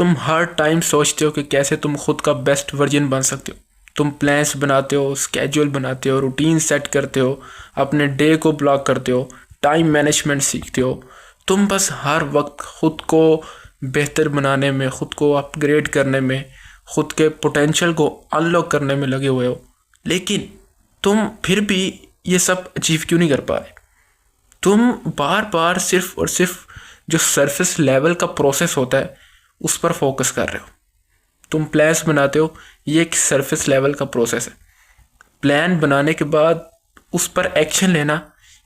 तुम हर टाइम सोचते हो कि कैसे तुम खुद का बेस्ट वर्जन बन सकते हो। तुम प्लान्स बनाते हो, स्केड्यूल बनाते हो, रूटीन सेट करते हो, अपने डे को ब्लॉक करते हो, टाइम मैनेजमेंट सीखते हो। तुम बस हर वक्त खुद को बेहतर बनाने में, खुद को अपग्रेड करने में, खुद के पोटेंशियल को अनलॉक करने में लगे हुए हो। लेकिन तुम फिर भी ये सब अचीव क्यों नहीं कर पा रहे? तुम बार बार सिर्फ और सिर्फ जो सरफेस लेवल का प्रोसेस होता है उस पर फोकस कर रहे हो। तुम प्लान्स बनाते हो, ये एक सरफेस लेवल का प्रोसेस है। प्लान बनाने के बाद उस पर एक्शन लेना,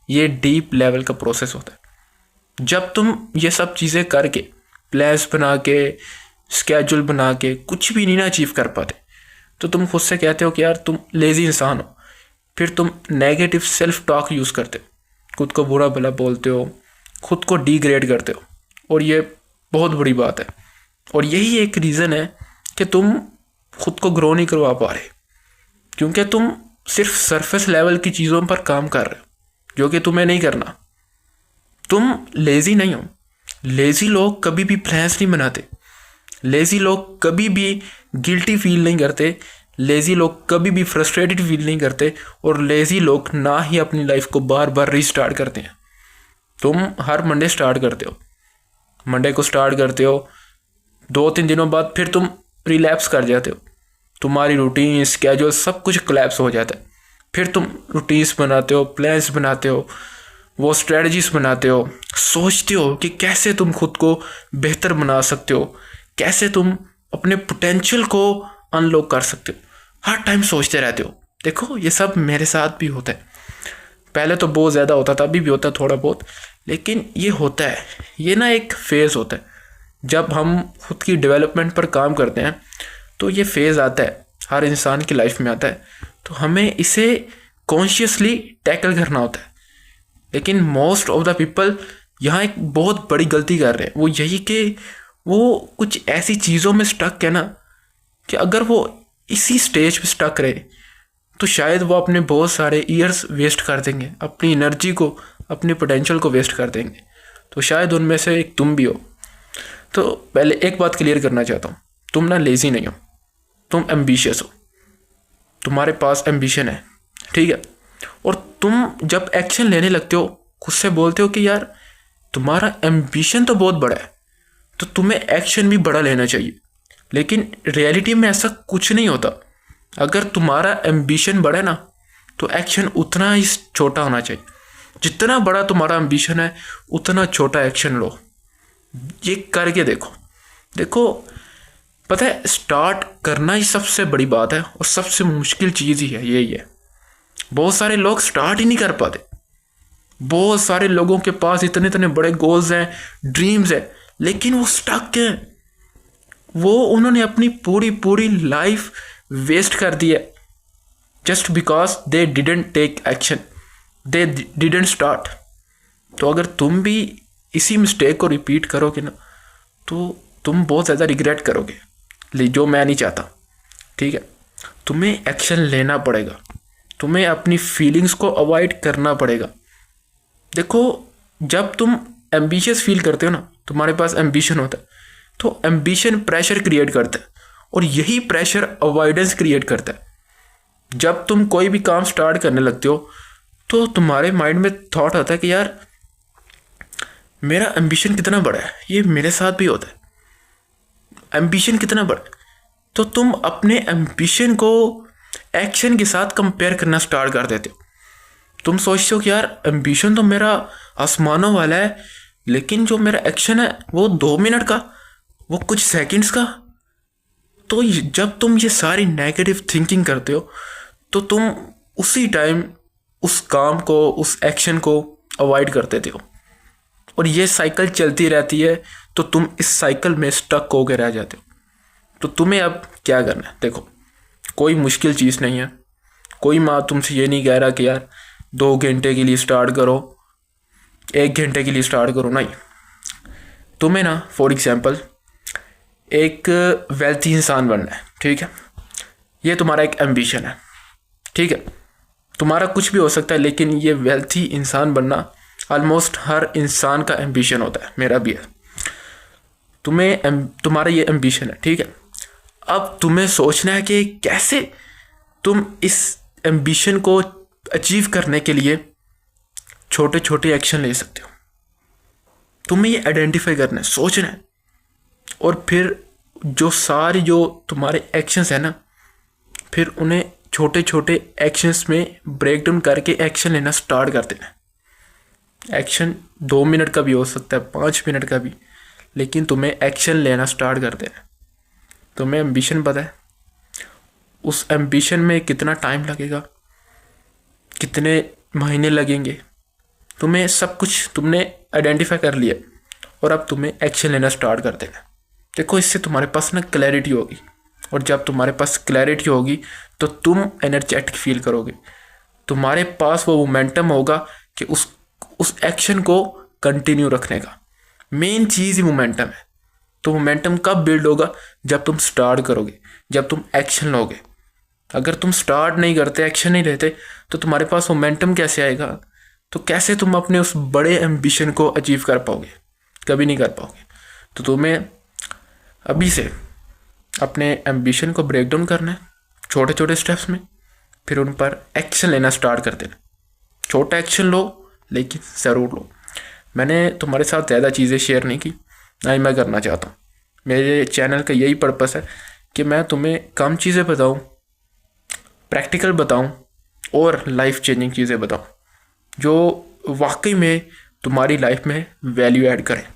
ये डीप लेवल का प्रोसेस होता है। जब तुम ये सब चीज़ें करके, प्लान्स बना के, स्केड्यूल बना के कुछ भी नहीं ना अचीव कर पाते, तो तुम खुद से कहते हो कि यार तुम लेज़ी इंसान हो। फिर तुम नेगेटिव सेल्फ टॉक यूज़ करते हो, खुद को बुरा भला बोलते हो, खुद को डिग्रेड करते हो। और ये बहुत बड़ी बात है, और यही एक रीज़न है कि तुम खुद को ग्रो नहीं करवा पा रहे, क्योंकि तुम सिर्फ सरफेस लेवल की चीज़ों पर काम कर रहे हो जो कि तुम्हें नहीं करना। तुम लेज़ी नहीं हो। लेज़ी लोग कभी भी प्लान्स नहीं बनाते, लेज़ी लोग कभी भी गिल्टी फील नहीं करते, लेज़ी लोग कभी भी फ्रस्ट्रेटेड फील नहीं करते, और लेज़ी लोग ना ही अपनी लाइफ को बार बार रीस्टार्ट करते हैं। तुम हर मंडे स्टार्ट करते हो, मंडे को स्टार्ट करते हो, 2-3 दिनों बाद फिर तुम रिलैप्स कर जाते हो, तुम्हारी रूटीन, स्केड्यूल सब कुछ कोलैप्स हो जाता है। फिर तुम रूटीन्स बनाते हो, प्लान्स बनाते हो, वो स्ट्रेटजीज बनाते हो, सोचते हो कि कैसे तुम खुद को बेहतर बना सकते हो, कैसे तुम अपने पोटेंशियल को अनलॉक कर सकते हो। हर टाइम सोचते रहते हो। देखो, ये सब मेरे साथ भी होता है। पहले तो बहुत ज़्यादा होता था, अभी भी होता है थोड़ा बहुत, लेकिन ये होता है, ये ना एक फेज़ होता है। जब हम खुद की डेवलपमेंट पर काम करते हैं तो ये फेज़ आता है, हर इंसान की लाइफ में आता है, तो हमें इसे कॉन्शियसली टैकल करना होता है। लेकिन मोस्ट ऑफ द पीपल यहाँ एक बहुत बड़ी गलती कर रहे हैं, वो यही कि वो कुछ ऐसी चीज़ों में स्टक है ना, कि अगर वो इसी स्टेज पे स्टक रहे तो शायद वो अपने बहुत सारे ईयर्स वेस्ट कर देंगे, अपनी एनर्जी को, अपने पोटेंशियल को वेस्ट कर देंगे। तो शायद उनमें से एक तुम भी हो। तो पहले एक बात क्लियर करना चाहता हूँ, तुम ना लेज़ी नहीं हो, तुम एम्बिशियस हो, तुम्हारे पास एम्बिशन है, ठीक है। और तुम जब एक्शन लेने लगते हो, खुद से बोलते हो कि यार तुम्हारा एम्बिशन तो बहुत बड़ा है, तो तुम्हें एक्शन भी बड़ा लेना चाहिए। लेकिन रियलिटी में ऐसा कुछ नहीं होता। अगर तुम्हारा एम्बिशन बड़ा है ना, तो एक्शन उतना ही छोटा होना चाहिए। जितना बड़ा तुम्हारा एम्बिशन है, उतना छोटा एक्शन लो। ये करके देखो। देखो, पता है, स्टार्ट करना ही सबसे बड़ी बात है, और सबसे मुश्किल चीज़ ही है, यही है। बहुत सारे लोग स्टार्ट ही नहीं कर पाते। बहुत सारे लोगों के पास इतने इतने बड़े गोल्स हैं, ड्रीम्स हैं, लेकिन वो स्टक हैं। वो उन्होंने अपनी पूरी पूरी लाइफ वेस्ट कर दी है, just because they didn't take action, they didn't start. तो अगर तुम भी इसी मिस्टेक को रिपीट करोगे ना, तो तुम बहुत ज़्यादा रिग्रेट करोगे, जो मैं नहीं चाहता, ठीक है। तुम्हें एक्शन लेना पड़ेगा, तुम्हें अपनी फीलिंग्स को अवॉइड करना पड़ेगा। देखो, जब तुम एम्बिशियस फील करते हो ना, तुम्हारे पास एम्बिशन होता है, तो एम्बिशन प्रेशर क्रिएट करता है, और यही प्रेशर अवॉइडेंस क्रिएट करता है। जब तुम कोई भी काम स्टार्ट करने लगते हो, तो तुम्हारे माइंड में थॉट आता है कि यार मेरा एम्बिशन कितना बड़ा है। ये मेरे साथ भी होता है, एम्बिशन कितना बड़ा है। तो तुम अपने एम्बिशन को एक्शन के साथ कंपेयर करना स्टार्ट कर देते हो। तुम सोचते हो कि यार एम्बिशन तो मेरा आसमानों वाला है, लेकिन जो मेरा एक्शन है वो 2 मिनट का, वो कुछ सेकंड्स का। तो जब तुम ये सारी नेगेटिव थिंकिंग करते हो, तो तुम उसी टाइम उस काम को, उस एक्शन को अवॉइड कर देते हो, और ये साइकिल चलती रहती है। तो तुम इस साइकिल में स्टक होकर रह जाते हो। तो तुम्हें अब क्या करना है? देखो, कोई मुश्किल चीज़ नहीं है। कोई माँ तुमसे ये नहीं कह रहा कि यार 2 घंटे के लिए स्टार्ट करो, 1 घंटे के लिए स्टार्ट करो, नहीं। तुम्हें ना, फॉर एग्जाम्पल, एक वेल्थी इंसान बनना है, ठीक है। ये तुम्हारा एक एम्बिशन है, ठीक है। तुम्हारा कुछ भी हो सकता है, लेकिन ये वेल्थी इंसान बनना ऑलमोस्ट हर इंसान का एम्बिशन होता है, मेरा भी है। तुम्हारा ये एम्बिशन है, ठीक है। अब तुम्हें सोचना है कि कैसे तुम इस एम्बिशन को अचीव करने के लिए छोटे छोटे एक्शन ले सकते हो। तुम्हें ये आइडेंटिफाई करना है, सोचना है, और फिर जो तुम्हारे एक्शंस है ना, फिर उन्हें छोटे छोटे एक्शंस में ब्रेक डाउन करके एक्शन लेना स्टार्ट कर देना। एक्शन 2 मिनट का भी हो सकता है, 5 मिनट का भी, लेकिन तुम्हें एक्शन लेना स्टार्ट कर देना। तुम्हें एम्बिशन पता है, उस एम्बिशन में कितना टाइम लगेगा, कितने महीने लगेंगे, तुम्हें सब कुछ तुमने आइडेंटिफाई कर लिया, और अब तुम्हें एक्शन लेना स्टार्ट कर देना। देखो, इससे तुम्हारे पास ना क्लैरिटी होगी, और जब तुम्हारे पास क्लैरिटी होगी तो तुम एनर्जेटिक फील करोगे। तुम्हारे पास वो मोमेंटम होगा कि उस एक्शन को कंटिन्यू रखने का। मेन चीज़ ही मोमेंटम है। तो मोमेंटम कब बिल्ड होगा? जब तुम स्टार्ट करोगे, जब तुम एक्शन लोगे। अगर तुम स्टार्ट नहीं करते, एक्शन नहीं लेते, तो तुम्हारे पास मोमेंटम कैसे आएगा? तो कैसे तुम अपने उस बड़े एम्बिशन को अचीव कर पाओगे? कभी नहीं कर पाओगे। तो तुम्हें अभी से अपने एम्बिशन को ब्रेक डाउन करना है छोटे छोटे स्टेप्स में, फिर उन पर एक्शन लेना स्टार्ट कर देना। छोटा एक्शन लो, लेकिन ज़रूर लो। मैंने तुम्हारे साथ ज़्यादा चीज़ें शेयर नहीं की, ना ही मैं करना चाहता हूँ। मेरे चैनल का यही पर्पस है कि मैं तुम्हें कम चीज़ें बताऊँ, प्रैक्टिकल बताऊँ, और लाइफ चेंजिंग चीज़ें बताऊँ जो वाकई में तुम्हारी लाइफ में वैल्यू ऐड करें।